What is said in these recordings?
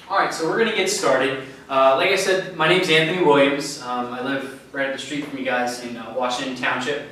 Alright, so we're going to get started. Like I said, my name's Anthony Williams. I live right up the street from you guys in Washington Township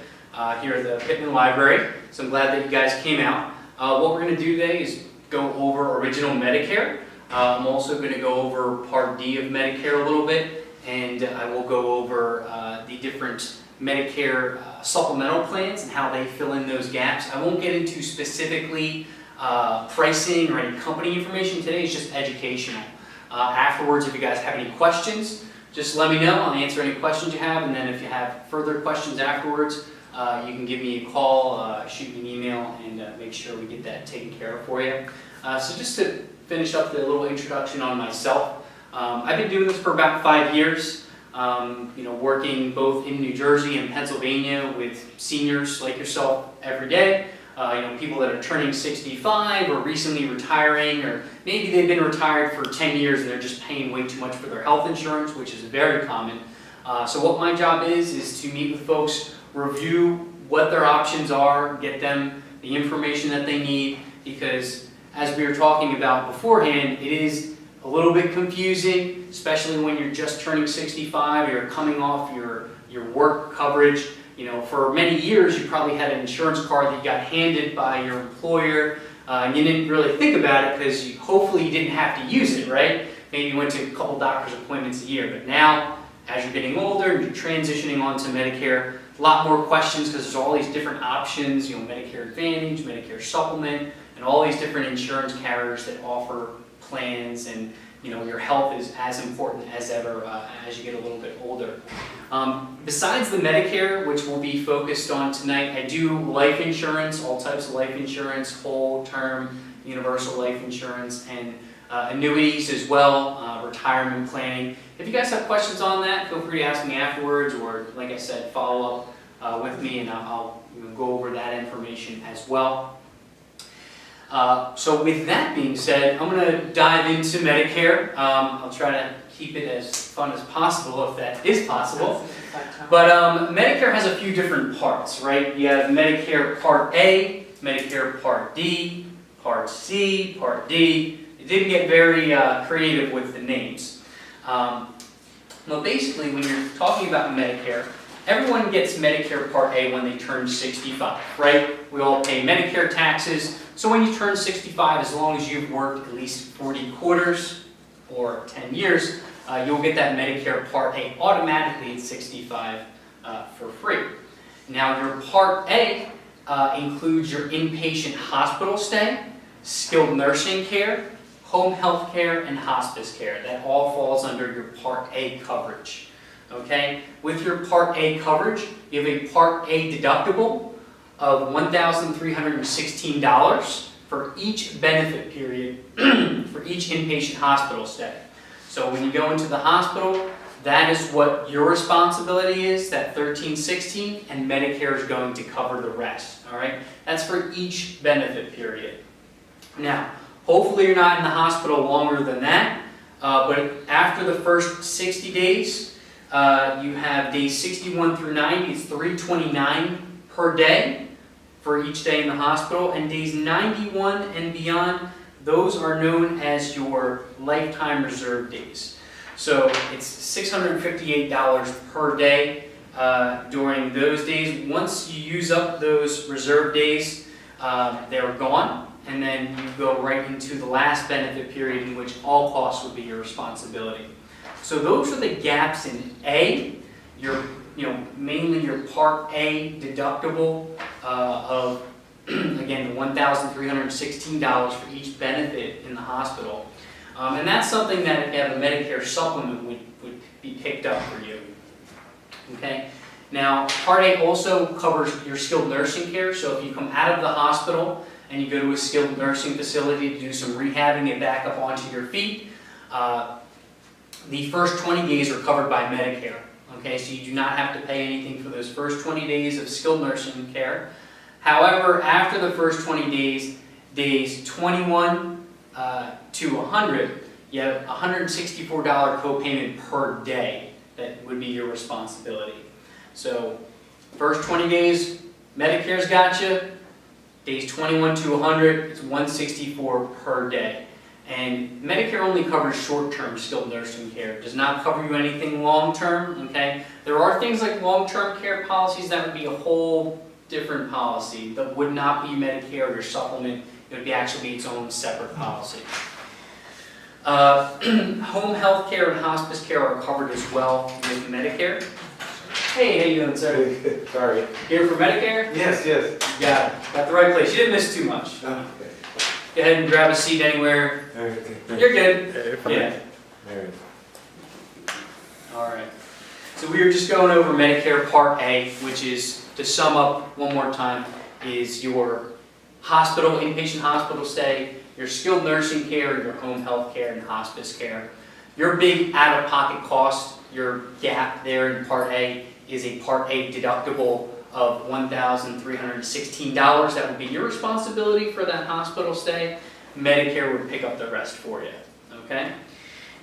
here at the Pitman Library. So I'm glad that you guys came out. What we're going to do today is go over original Medicare. I'm also going to go over Part D of Medicare a little bit, and I will go over the different Medicare supplemental plans and how they fill in those gaps. I won't get into specifically pricing or any company information today. It's just educational. Afterwards, if you guys have any questions, just let me know. I'll answer any questions you have, and then if you have further questions afterwards, you can give me a call, shoot me an email, and make sure we get that taken care of for you. So just to finish up the little introduction on myself, I've been doing this for about 5 years, working both in New Jersey and Pennsylvania with seniors like yourself every day. People that are turning 65 or recently retiring, or maybe they've been retired for 10 years and they're just paying way too much for their health insurance, which is very common. So what my job is to meet with folks, review what their options are, get them the information that they need, because as we were talking about beforehand, it is a little bit confusing, especially when you're just turning 65, you're coming off your work coverage. For many years, you probably had an insurance card that you got handed by your employer, and you didn't really think about it because hopefully you didn't have to use it, right? Maybe you went to a couple doctor's appointments a year, but now, as you're getting older, you're transitioning onto Medicare, a lot more questions because there's all these different options, Medicare Advantage, Medicare Supplement, and all these different insurance carriers that offer plans, and your health is as important as ever as you get a little bit older. Besides the Medicare, which we'll be focused on tonight, I do life insurance, all types of life insurance, whole term, universal life insurance, and annuities as well, retirement planning. If you guys have questions on that, feel free to ask me afterwards, or like I said, follow up with me, and I'll go over that information as well. So with that being said, I'm going to dive into Medicare. I'll try to keep it as fun as possible, if that is possible. But Medicare has a few different parts, right? You have Medicare Part A, Medicare Part D, Part C, Part D. It didn't get very creative with the names. Well, basically, when you're talking about Medicare, everyone gets Medicare Part A when they turn 65, right? We all pay Medicare taxes. So when you turn 65, as long as you've worked at least 40 quarters or 10 years, you'll get that Medicare Part A automatically at 65 for free. Now your Part A includes your inpatient hospital stay, skilled nursing care, home health care, and hospice care. That all falls under your Part A coverage. Okay? With your Part A coverage, you have a Part A deductible of $1,316 for each benefit period for each inpatient hospital stay. So when you go into the hospital, that is what your responsibility is, that $1,316, and Medicare is going to cover the rest. All right? That's for each benefit period. Now, hopefully you're not in the hospital longer than that, but after the first 60 days, you have days 61 through 90, it's $329 per day for each day in the hospital, and days 91 and beyond, those are known as your lifetime reserve days. So it's $658 per day during those days. Once you use up those reserve days, they're gone, and then you go right into the last benefit period in which all costs would be your responsibility. So those are the gaps in A. Mainly your Part A deductible of, again, the $1,316 for each benefit in the hospital. And that's something that if you have a Medicare supplement would be picked up for you. Okay? Now, Part A also covers your skilled nursing care. So if you come out of the hospital and you go to a skilled nursing facility to do some rehabbing and back up onto your feet, the first 20 days are covered by Medicare. Okay, so you do not have to pay anything for those first 20 days of skilled nursing care. However, after the first 20 days, days 21 to 100, you have a $164 copayment per day that would be your responsibility. So, first 20 days, Medicare's got you. Days 21 to 100, it's $164 per day. And Medicare only covers short-term skilled nursing care. It does not cover you anything long-term, okay? There are things like long-term care policies that would be a whole different policy that would not be Medicare or your supplement. It would be actually its own separate policy. Home health care and hospice care are covered as well with Medicare. Hey, how you doing, sir? Sorry. Here for Medicare? Yes, yes. You got it. Got the right place. You didn't miss too much. Okay. Go ahead and grab a seat anywhere. Okay. You're good. Yeah. There. All right. So we were just going over Medicare Part A, which is, to sum up one more time, is your hospital, inpatient hospital stay, your skilled nursing care, your home health care, and hospice care. Your big out-of-pocket cost, your gap there in Part A, is a Part A deductible of $1,316. That would be your responsibility for that hospital stay. Medicare would pick up the rest for you, okay?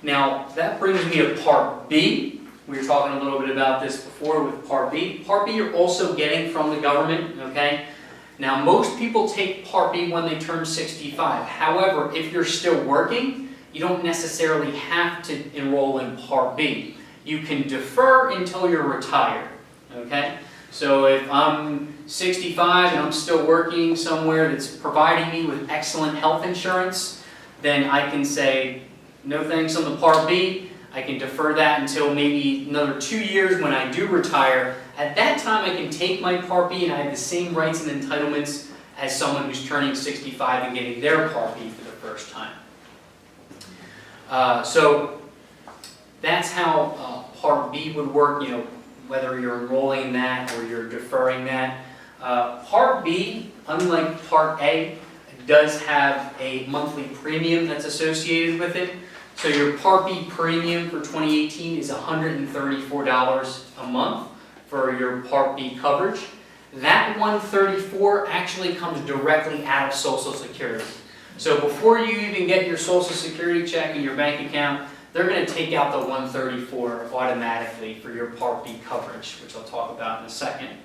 Now, that brings me to Part B. We were talking a little bit about this before with Part B. Part B you're also getting from the government, okay? Now, most people take Part B when they turn 65. However, if you're still working, you don't necessarily have to enroll in Part B. You can defer until you're retired, okay? So if I'm 65 and I'm still working somewhere that's providing me with excellent health insurance, then I can say, no thanks on the Part B. I can defer that until maybe another 2 years when I do retire. At that time, I can take my Part B and I have the same rights and entitlements as someone who's turning 65 and getting their Part B for the first time. So that's how Part B would work, you know, whether you're enrolling in that or you're deferring that. Part B, unlike Part A, does have a monthly premium that's associated with it. So your Part B premium for 2018 is $134 a month for your Part B coverage. That $134 actually comes directly out of Social Security. So before you even get your Social Security check in your bank account, they're going to take out the $134 automatically for your Part B coverage, which I'll talk about in a second.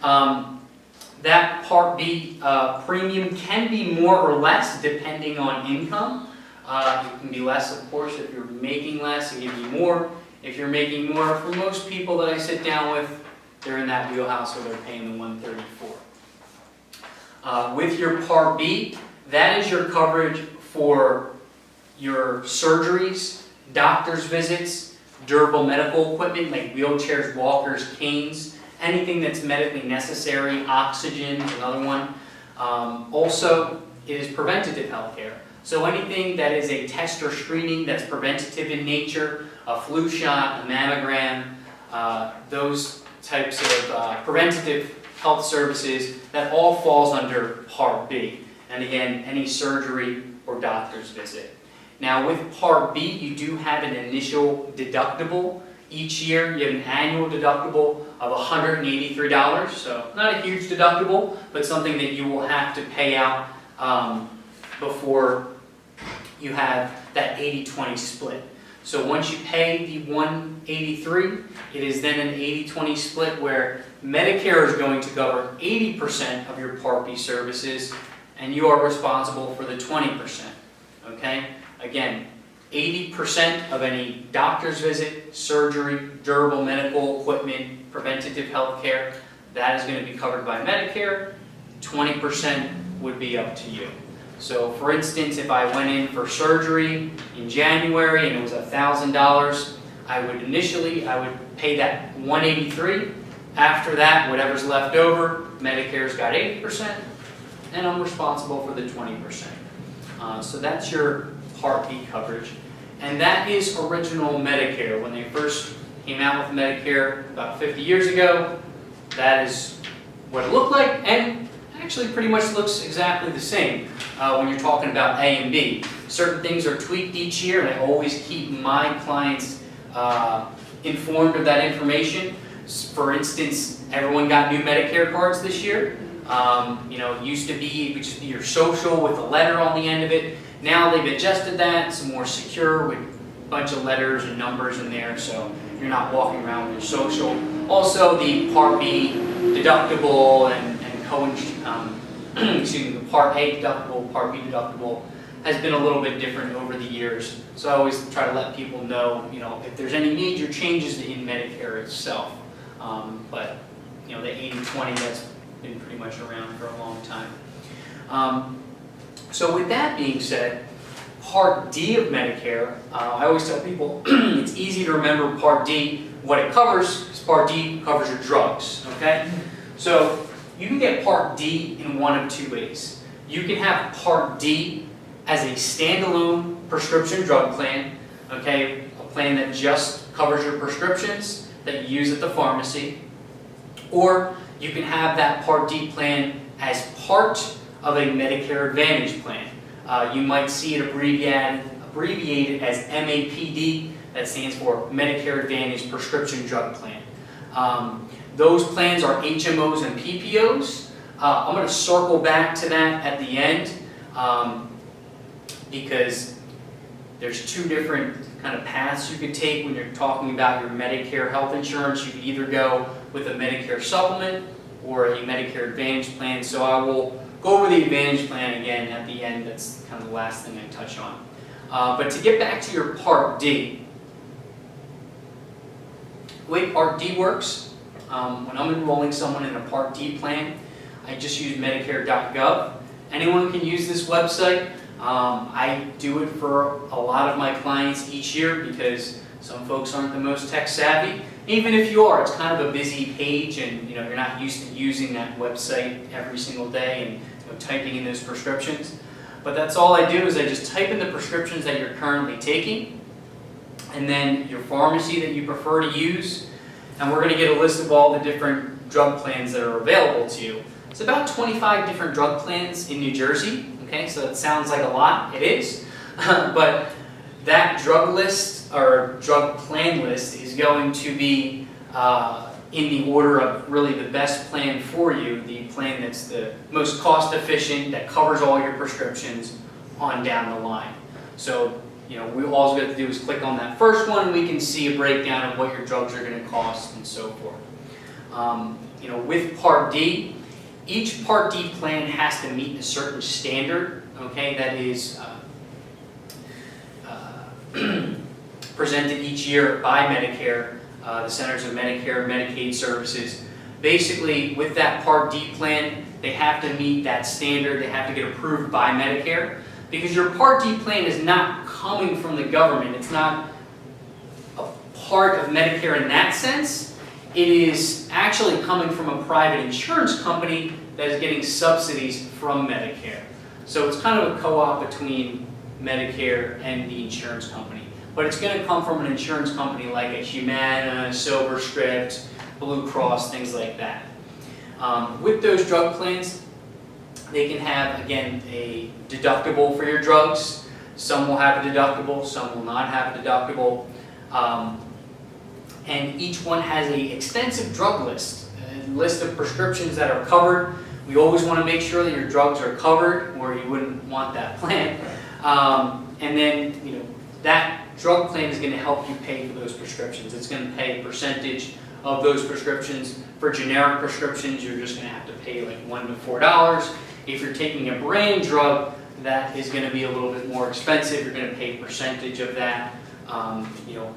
That Part B premium can be more or less depending on income. It can be less, of course, if you're making less. It can be more if you're making more. For most people that I sit down with, they're in that wheelhouse where they're paying the $134. With your Part B, that is your coverage for your surgeries, doctor's visits, durable medical equipment like wheelchairs, walkers, canes, anything that's medically necessary. Oxygen is another one. Also, it is preventative health care. So anything that is a test or screening that's preventative in nature, a flu shot, a mammogram, those types of preventative health services, that all falls under Part B. And again, any surgery or doctor's visit. Now with Part B, you do have an initial deductible. Each year, you have an annual deductible of $183. So not a huge deductible, but something that you will have to pay out before you have that 80-20 split. So once you pay the $183, it is then an 80-20 split where Medicare is going to cover 80% of your Part B services, and you are responsible for the 20%. Okay? Again, 80% of any doctor's visit, surgery, durable medical equipment, preventative health care, that is going to be covered by Medicare. 20% would be up to you. So for instance, if I went in for surgery in January and it was $1,000, I would pay that $183. After that, whatever's left over, Medicare's got 80%, and I'm responsible for the 20%. So that's your Part B coverage. And that is original Medicare. When they first came out with Medicare about 50 years ago, that is what it looked like, and actually pretty much looks exactly the same when you're talking about A and B. Certain things are tweaked each year, and I always keep my clients informed of that information. For instance, everyone got new Medicare cards this year. It used to be, it would just be your social with a letter on the end of it. Now they've adjusted that, it's more secure with a bunch of letters and numbers in there, so you're not walking around with your social. Also, the Part B deductible and the Part A deductible, Part B deductible, has been a little bit different over the years. So I always try to let people know, if there's any major changes in Medicare itself. But the 80-20, that's been pretty much around for a long time. So with that being said, Part D of Medicare, I always tell people it's easy to remember Part D, what it covers, because Part D covers your drugs, okay? So you can get Part D in one of two ways. You can have Part D as a standalone prescription drug plan, okay? A plan that just covers your prescriptions that you use at the pharmacy. Or you can have that Part D plan as part of a Medicare Advantage plan. You might see it abbreviated as MAPD, that stands for Medicare Advantage Prescription Drug Plan. Those plans are HMOs and PPOs. I'm going to circle back to that at the end because there's two different kind of paths you could take when you're talking about your Medicare health insurance. You could either go with a Medicare supplement or a Medicare Advantage plan. So I will go over the Advantage plan again at the end. That's kind of the last thing I touch on. But to get back to your Part D, the way Part D works, when I'm enrolling someone in a Part D plan, I just use Medicare.gov. Anyone can use this website. I do it for a lot of my clients each year because some folks aren't the most tech savvy. Even if you are, it's kind of a busy page and you're not used to using that website every single day and typing in those prescriptions. But that's all I do is I just type in the prescriptions that you're currently taking and then your pharmacy that you prefer to use, and we're going to get a list of all the different drug plans that are available to you. It's about 25 different drug plans in New Jersey. Okay, so that sounds like a lot. It is. But that drug list or drug plan list is going to be in the order of really the best plan for you, the plan that's the most cost efficient, that covers all your prescriptions on down the line. So, all we have to do is click on that first one and we can see a breakdown of what your drugs are going to cost and so forth. With Part D, each Part D plan has to meet a certain standard, okay, that is presented each year by Medicare, the Centers of Medicare and Medicaid Services. Basically, with that Part D plan, they have to meet that standard. They have to get approved by Medicare because your Part D plan is not coming from the government. It's not a part of Medicare in that sense. It is actually coming from a private insurance company that is getting subsidies from Medicare. So it's kind of a co-op between Medicare and the insurance company. But it's going to come from an insurance company like a Humana, SoberScript, Blue Cross, things like that. With those drug plans, they can have, again, a deductible for your drugs. Some will have a deductible, some will not have a deductible. And each one has an extensive drug list, a list of prescriptions that are covered. We always want to make sure that your drugs are covered, or you wouldn't want that plan. And then, that drug plan is going to help you pay for those prescriptions. It's going to pay a percentage of those prescriptions. For generic prescriptions, you're just going to have to pay like $1 to $4. If you're taking a brand drug, that is going to be a little bit more expensive. You're going to pay a percentage of that.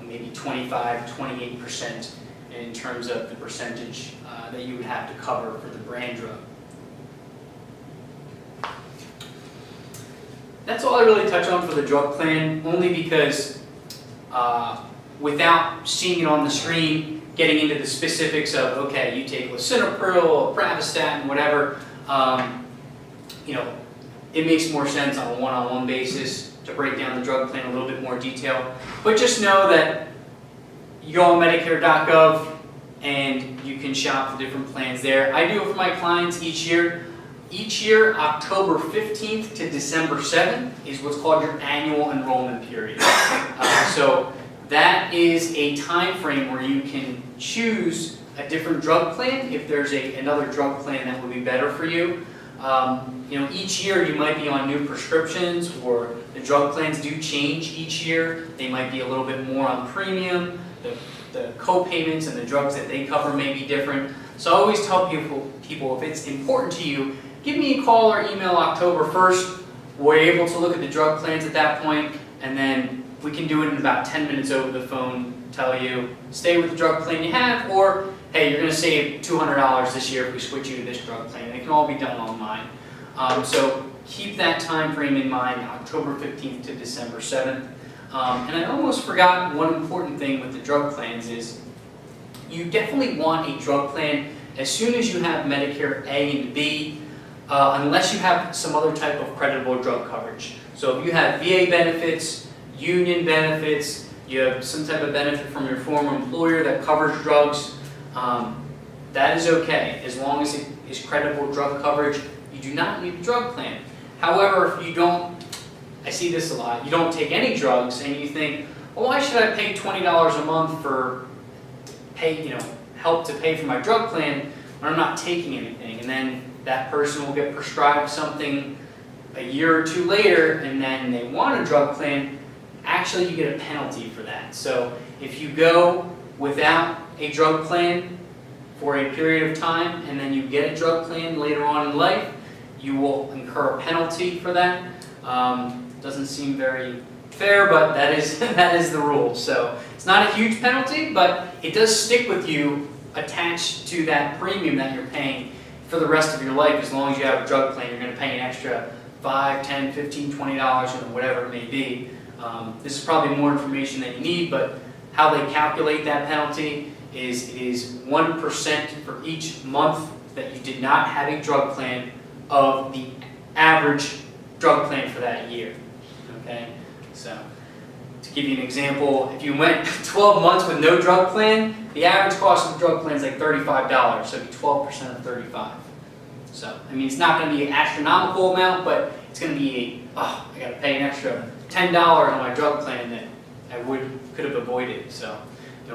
Maybe 25, 28% in terms of the percentage that you would have to cover for the brand drug. That's all I really touch on for the drug plan, only because without seeing it on the screen, getting into the specifics of, okay, you take lisinopril, pravastatin, whatever, it makes more sense on a one-on-one basis to break down the drug plan in a little bit more detail. But just know that you go on Medicare.gov and you can shop the different plans there. I do it for my clients each year. Each year, October 15th to December 7th is what's called your annual enrollment period. So that is a time frame where you can choose a different drug plan if there's another drug plan that would be better for you. Each year you might be on new prescriptions, or the drug plans do change each year. They might be a little bit more on premium. The co-payments and the drugs that they cover may be different. So I always tell people if it's important to you, give me a call or email October 1st. we're able to look at the drug plans at that point, and then we can do it in about 10 minutes over the phone, tell you, stay with the drug plan you have, or, hey, you're going to save $200 this year if we switch you to this drug plan. And it can all be done online. So keep that time frame in mind, October 15th to December 7th. And I almost forgot one important thing with the drug plans is you definitely want a drug plan as soon as you have Medicare A and B, unless you have some other type of creditable drug coverage. So if you have VA benefits, union benefits, you have some type of benefit from your former employer that covers drugs, that is okay. As long as it is credible drug coverage, you do not need a drug plan. However, if you don't, I see this a lot, you don't take any drugs and you think, well, why should I pay $20 a month for help to pay for my drug plan when I'm not taking anything? And then that person will get prescribed something a year or two later, and then they want a drug plan. Actually, you get a penalty for that. So if you go without a drug plan for a period of time, and then you get a drug plan later on in life, you will incur a penalty for that. Doesn't seem very fair, but that is the rule. So it's not a huge penalty, but it does stick with you attached to that premium that you're paying for the rest of your life. As long as you have a drug plan, you're going to pay an extra $5, $10, $15, $20, whatever it may be. This is probably more information than you need, but how they calculate that penalty is it is 1% for each month that you did not have a drug plan of the average drug plan for that year. Okay, so to give you an example, if you went 12 months with no drug plan, the average cost of the drug plan is like $35, so it'd be 12% of 35. So, I mean, it's not going to be an astronomical amount, but it's going to be I got to pay an extra $10 on my drug plan that I could have avoided. So,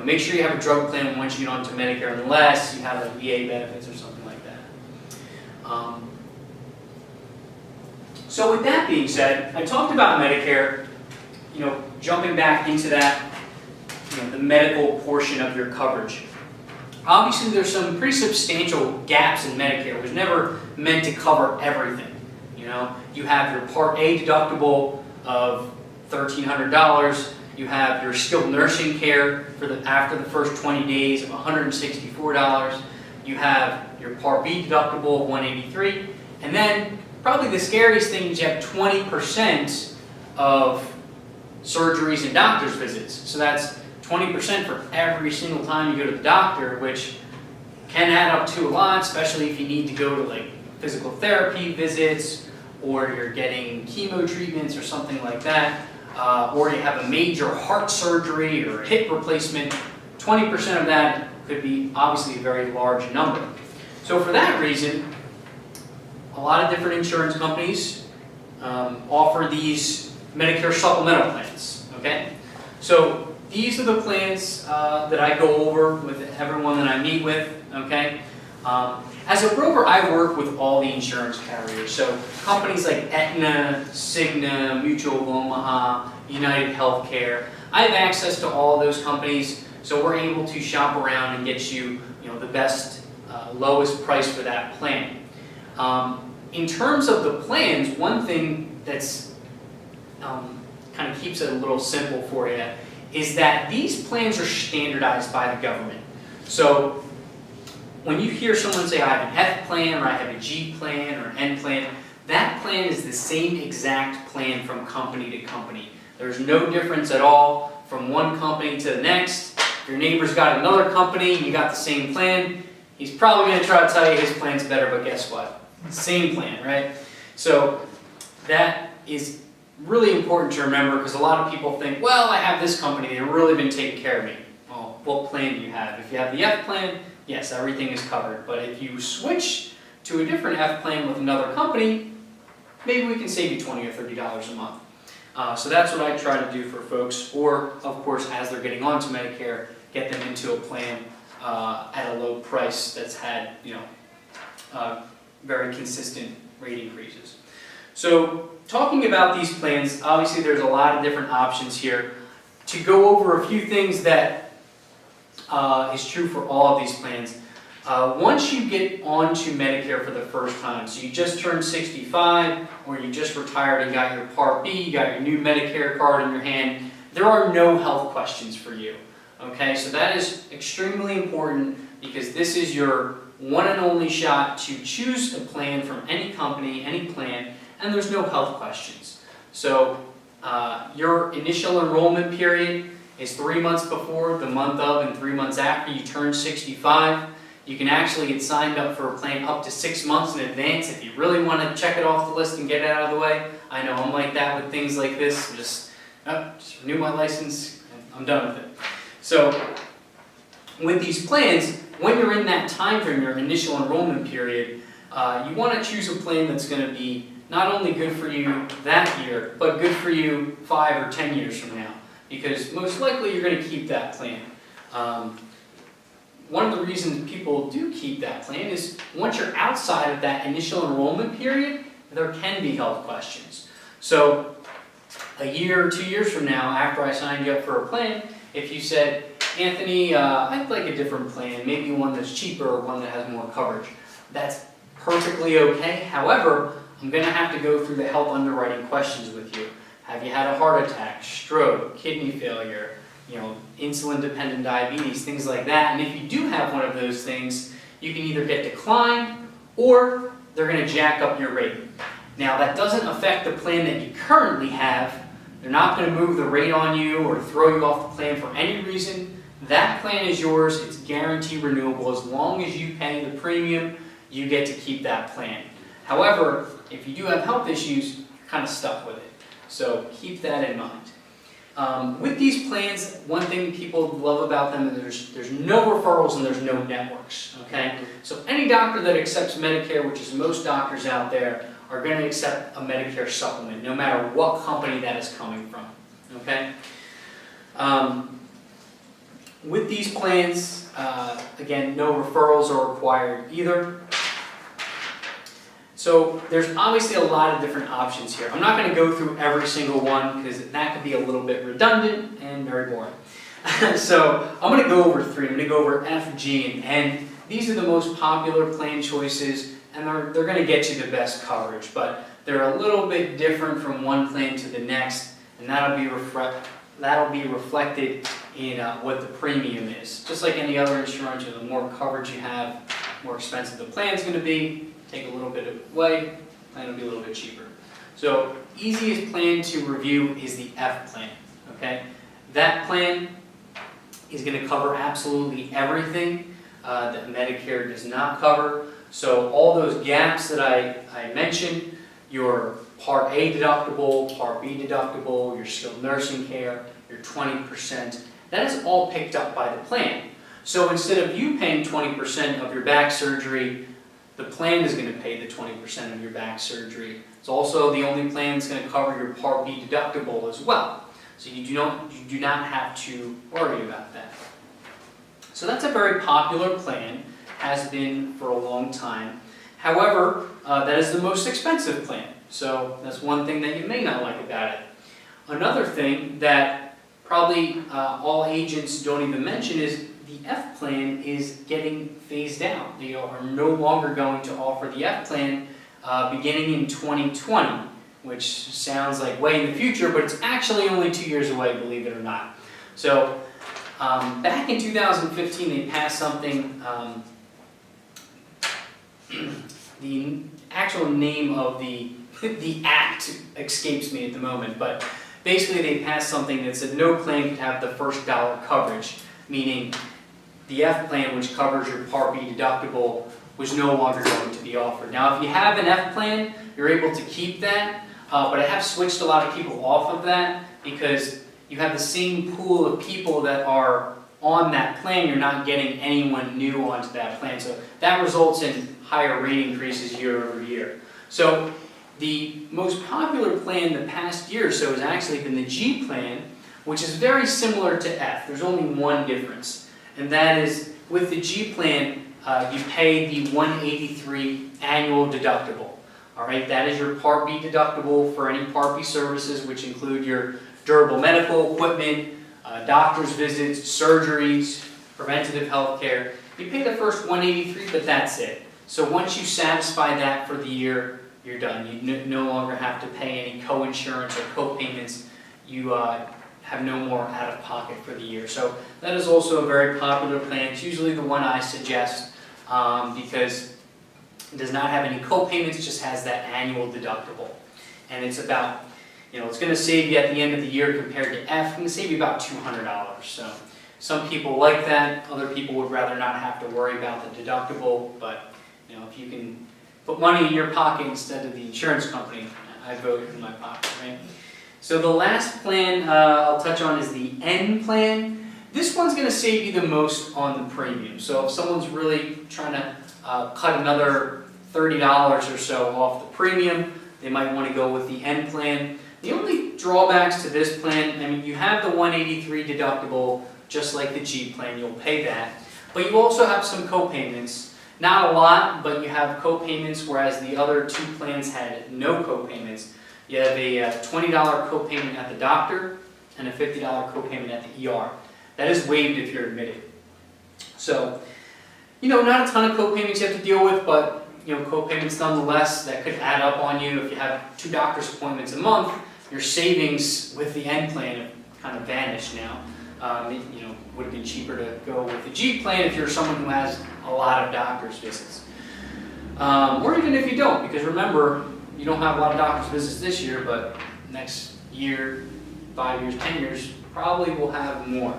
make sure you have a drug plan once you get onto Medicare, unless you have like VA benefits or something like that. So with that being said, I talked about Medicare, jumping back into that, the medical portion of your coverage. Obviously, there's some pretty substantial gaps in Medicare. It was never meant to cover everything. You have your Part A deductible of $1,300. You have your skilled nursing care for after the first 20 days of $164. You have your Part B deductible of $183, and then probably the scariest thing is you have 20% of surgeries and doctor's visits. So that's 20% for every single time you go to the doctor, which can add up to a lot, especially if you need to go to like physical therapy visits, or you're getting chemo treatments or something like that, or you have a major heart surgery or a hip replacement. 20% of that could be obviously a very large number. So for that reason, a lot of different insurance companies offer these Medicare supplemental plans. Okay, so these are the plans that I go over with everyone that I meet with. Okay, as a broker, I work with all the insurance carriers. So companies like Aetna, Cigna, Mutual of Omaha, United Healthcare. I have access to all of those companies, so we're able to shop around and get you, the best, lowest price for that plan. In terms of the plans, one thing that's kind of keeps it a little simple for you is that these plans are standardized by the government. So when you hear someone say, I have an F plan, or I have a G plan, or an N plan, that plan is the same exact plan from company to company. There's no difference at all from one company to the next. If your neighbor's got another company and you got the same plan, he's probably going to try to tell you his plan's better, but guess what? Same plan, right? So that is really important to remember, because a lot of people think, well, I have this company, they've really been taking care of me. Well, what plan do you have? If you have the F plan, yes, everything is covered. But if you switch to a different F plan with another company, maybe we can save you $20 or $30 a month. So that's what I try to do for folks, or of course, as they're getting onto Medicare, get them into a plan at a low price that's had, very consistent rate increases. So talking about these plans, obviously there's a lot of different options here. To go over a few things that is true for all of these plans, Once you get onto Medicare for the first time, so you just turned 65, or you just retired and got your Part B, you got your new Medicare card in your hand, there are no health questions for you. Okay, so that is extremely important because this is your one and only shot to choose a plan from any company, any plan, and there's no health questions. So your initial enrollment period is 3 months before, the month of, and 3 months after you turn 65. You can actually get signed up for a plan up to 6 months in advance if you really want to check it off the list and get it out of the way. I know I'm like that with things like this. Just renew my license, and I'm done with it. So with these plans, when you're in that time frame, your initial enrollment period, you want to choose a plan that's going to be not only good for you that year, but good for you 5 or 10 years from now, because most likely you're going to keep that plan. One of the reasons people do keep that plan is once you're outside of that initial enrollment period, there can be health questions. So a year or 2 years from now, after I signed you up for a plan, if you said, Anthony, I'd like a different plan, maybe one that's cheaper or one that has more coverage, that's perfectly okay. However, I'm going to have to go through the health underwriting questions with you. Have you had a heart attack, stroke, kidney failure, insulin-dependent diabetes, things like that? And if you do have one of those things, you can either get declined or they're going to jack up your rate. Now, that doesn't affect the plan that you currently have. They're not going to move the rate on you or throw you off the plan for any reason. That plan is yours. It's guaranteed renewable. As long as you pay the premium, you get to keep that plan. However, if you do have health issues, you're kind of stuck with it. So keep that in mind. With these plans, one thing people love about them is there's no referrals and there's no networks. Okay? So any doctor that accepts Medicare, which is most doctors out there, are going to accept a Medicare supplement, no matter what company that is coming from. Okay? With these plans, again, no referrals are required either. So there's obviously a lot of different options here. I'm not going to go through every single one because that could be a little bit redundant and very boring. So I'm going to go over 3. I'm going to go over F, G, and N. These are the most popular plan choices, and they're going to get you the best coverage. But they're a little bit different from one plan to the next, and that'll be reflected in what the premium is. Just like any other insurance, the more coverage you have, the more expensive the plan's going to be. Take a little bit away, the plan will be a little bit cheaper. So easiest plan to review is the F plan. Okay, that plan is going to cover absolutely everything that Medicare does not cover. So all those gaps that I mentioned, your Part A deductible, Part B deductible, your skilled nursing care, your 20%, that is all picked up by the plan. So instead of you paying 20% of your back surgery, the plan is going to pay the 20% of your back surgery. It's also the only plan that's going to cover your Part B deductible as well. So you do not have to worry about that. So that's a very popular plan, has been for a long time. However, that is the most expensive plan. So that's one thing that you may not like about it. Another thing that probably all agents don't even mention is the F plan is getting phased out. They are no longer going to offer the F plan beginning in 2020, which sounds like way in the future, but it's actually only 2 years away, believe it or not. So back in 2015, they passed something, the actual name of the act escapes me at the moment, but basically they passed something that said no plan could have the first dollar coverage, meaning the F plan, which covers your Part B deductible, was no longer going to be offered. Now, if you have an F plan, you're able to keep that, but I have switched a lot of people off of that because you have the same pool of people that are on that plan. You're not getting anyone new onto that plan. So that results in higher rate increases year over year. So the most popular plan the past year or so has actually been the G plan, which is very similar to F. There's only one difference. And that is, with the G plan, you pay the $183 annual deductible. All right, that is your Part B deductible for any Part B services, which include your durable medical equipment, doctor's visits, surgeries, preventative health care. You pay the first $183, but that's it. So once you satisfy that for the year, you're done. You no longer have to pay any co-insurance or co-payments. You have no more out-of-pocket for the year. So that is also a very popular plan. It's usually the one I suggest because it does not have any co-payments, it just has that annual deductible. And it's about, it's going to save you at the end of the year compared to F, it's going to save you about $200. So some people like that, other people would rather not have to worry about the deductible, but if you can put money in your pocket instead of the insurance company, I vote in my pocket, right? So the last plan I'll touch on is the N plan. This one's going to save you the most on the premium. So if someone's really trying to cut another $30 or so off the premium, they might want to go with the N plan. The only drawbacks to this plan, you have the $183 deductible, just like the G plan, you'll pay that. But you also have some co-payments. Not a lot, but you have co-payments, whereas the other two plans had no co-payments. You have a $20 co-payment at the doctor and a $50 co-payment at the ER. That is waived if you're admitted. So, not a ton of co-payments you have to deal with, but co-payments nonetheless that could add up on you. If you have 2 doctor's appointments a month, your savings with the N plan have kind of vanished now. It would have been cheaper to go with the G plan if you're someone who has a lot of doctor's visits. Or even if you don't, because remember, you don't have a lot of doctor's visits this year, but next year, 5 years, 10 years, probably will have more.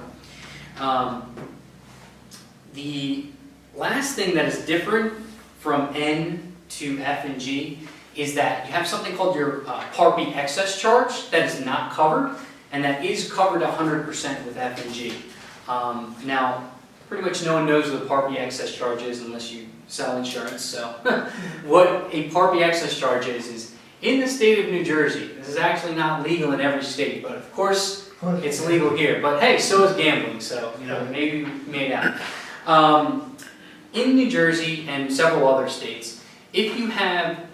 The last thing that is different from N to F and G is that you have something called your Part B excess charge that is not covered, and that is covered 100% with F and G. Now, pretty much no one knows what a Part B excess charge is unless you sell insurance. So what a Part B excess charge is in the state of New Jersey, this is actually not legal in every state, but of course it's legal here. But hey, so is gambling, so maybe we made out. In New Jersey and several other states, if you have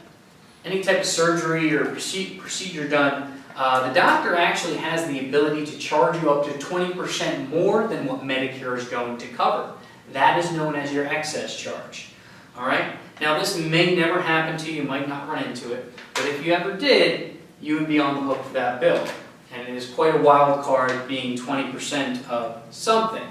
any type of surgery or procedure done, the doctor actually has the ability to charge you up to 20% more than what Medicare is going to cover. That is known as your excess charge. All right? Now, this may never happen to you. You might not run into it. But if you ever did, you would be on the hook for that bill. And it is quite a wild card being 20% of something.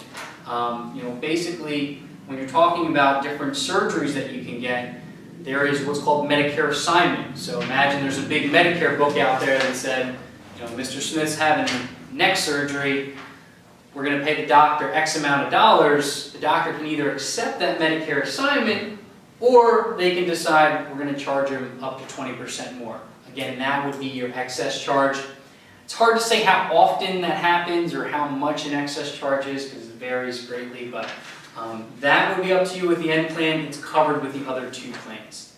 Basically, when you're talking about different surgeries that you can get, there is what's called Medicare assignment. So imagine there's a big Medicare book out there that said, Mr. Smith's having neck surgery. We're going to pay the doctor X amount of dollars. The doctor can either accept that Medicare assignment, or they can decide we're going to charge him up to 20% more. Again, that would be your excess charge. It's hard to say how often that happens or how much an excess charge is because it varies greatly, but that would be up to you with the N plan. It's covered with the other 2 plans.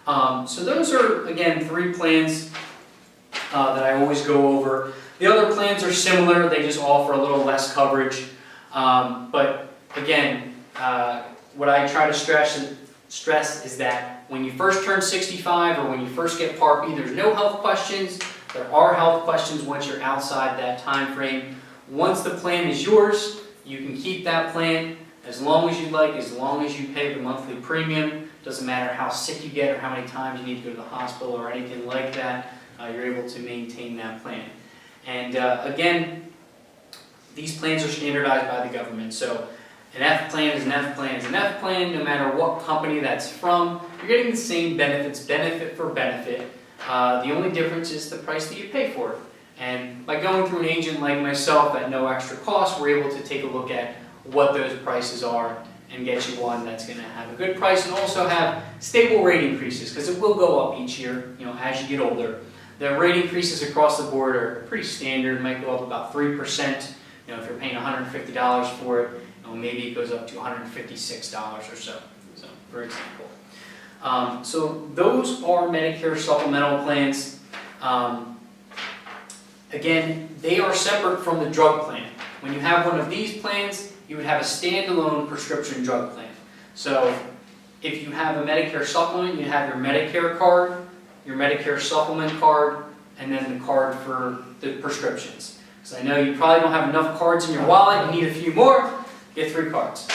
So those are, again, 3 plans that I always go over. The other plans are similar. They just offer a little less coverage. But again, what I try to stress is that when you first turn 65 or when you first get Part B, there's no health questions. There are health questions once you're outside that time frame. Once the plan is yours, you can keep that plan as long as you like, as long as you pay the monthly premium. Doesn't matter how sick you get or how many times you need to go to the hospital or anything like that. You're able to maintain that plan. And again, these plans are standardized by the government. So an F plan is an F plan is an F plan, no matter what company that's from. You're getting the same benefits, benefit for benefit. The only difference is the price that you pay for it. And by going through an agent like myself at no extra cost, we're able to take a look at what those prices are and get you one that's going to have a good price and also have stable rate increases, because it will go up each year, as you get older. The rate increases across the board are pretty standard. It might go up about 3%. If you're paying $150 for it, maybe it goes up to $156 or so. So, for example. So those are Medicare supplemental plans. Again, they are separate from the drug plan. When you have one of these plans, you would have a standalone prescription drug plan. So if you have a Medicare supplement, you have your Medicare card, your Medicare supplement card, and then the card for the prescriptions. Because I know you probably don't have enough cards in your wallet, you need a few more, get 3 cards.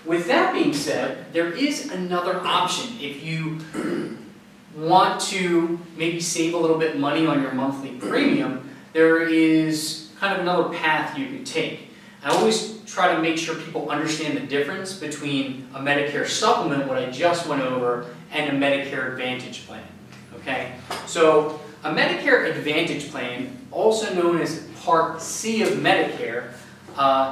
with that being said, there is another option. If you want to maybe save a little bit of money on your monthly premium, there is kind of another path you could take. I always try to make sure people understand the difference between a Medicare supplement, what I just went over, and a Medicare Advantage plan. Okay? So a Medicare Advantage plan, also known as Part C of Medicare,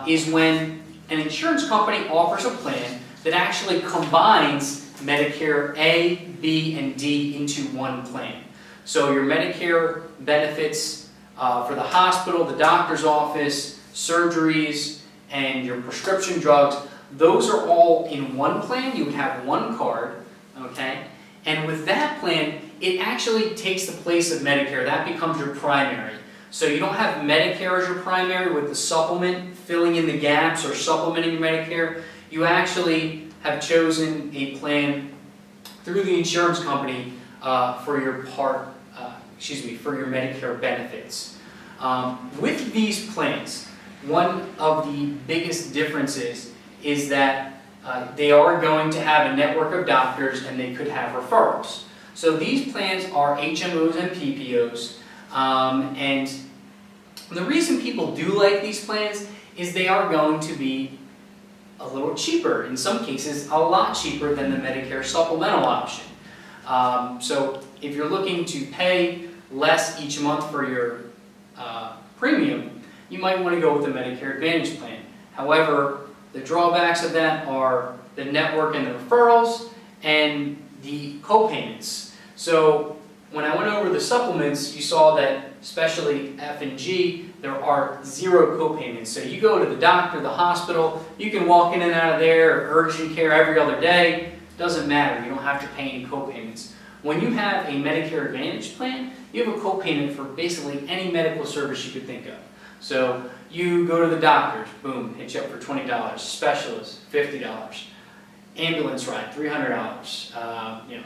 is when an insurance company offers a plan that actually combines Medicare A, B, and D into one plan. So your Medicare benefits for the hospital, the doctor's office, surgeries, and your prescription drugs, those are all in one plan. You would have one card, okay? And with that plan, it actually takes the place of Medicare. That becomes your primary. So you don't have Medicare as your primary with the supplement filling in the gaps or supplementing your Medicare. You actually have chosen a plan through the insurance company for your for your Medicare benefits. With these plans, one of the biggest differences is that they are going to have a network of doctors and they could have referrals. So these plans are HMOs and PPOs, and the reason people do like these plans is they are going to be a little cheaper, in some cases a lot cheaper than the Medicare supplemental option. So if you're looking to pay less each month for your premium, you might want to go with the Medicare Advantage plan. However, the drawbacks of that are the network and the referrals and the co-payments. So when I went over the supplements, you saw that especially F and G, there are zero co-payments. So you go to the doctor, the hospital, you can walk in and out of there, or urgent care every other day, doesn't matter, you don't have to pay any co-payments. When you have a Medicare Advantage plan, you have a co-payment for basically any medical service you could think of. So you go to the doctor's, boom, hit you up for $20, specialist, $50, ambulance ride, $300,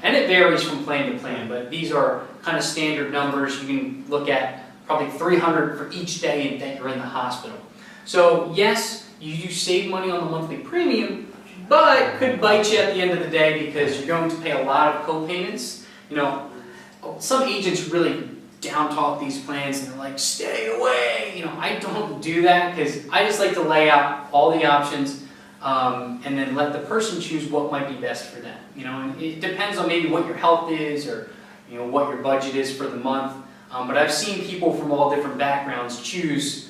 and it varies from plan to plan, but these are kind of standard numbers. You can look at probably $300 for each day that you're in the hospital. So yes, you do save money on the monthly premium, but it could bite you at the end of the day because you're going to pay a lot of co-payments. Some agents really down talk these plans and they're like, stay away. I don't do that because I just like to lay out all the options and then let the person choose what might be best for them. And it depends on maybe what your health is or what your budget is for the month. But I've seen people from all different backgrounds choose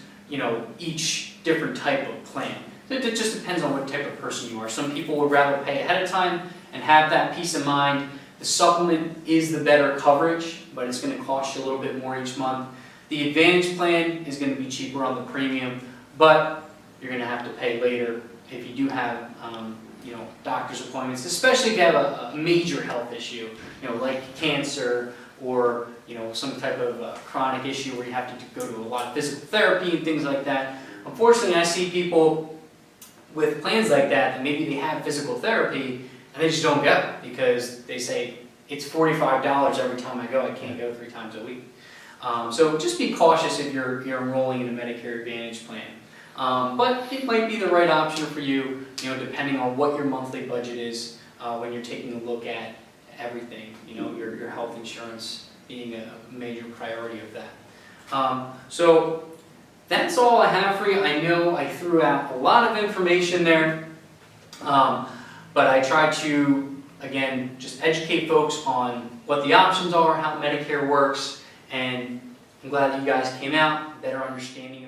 each different type of plan. It just depends on what type of person you are. Some people would rather pay ahead of time and have that peace of mind. The supplement is the better coverage, but it's going to cost you a little bit more each month. The Advantage plan is going to be cheaper on the premium, but you're going to have to pay later if you do have doctor's appointments, especially if you have a major health issue, like cancer or some type of chronic issue where you have to go to a lot of physical therapy and things like that. Unfortunately, I see people with plans like that maybe they have physical therapy and they just don't go because they say it's $45 every time I go. I can't go 3 times a week. So just be cautious if you're enrolling in a Medicare Advantage plan. But it might be the right option for you, depending on what your monthly budget is when you're taking a look at everything, your health insurance being a major priority of that. So that's all I have for you. I know I threw out a lot of information there, but I tried to, again, just educate folks on what the options are, how Medicare works, and I'm glad that you guys came out better understanding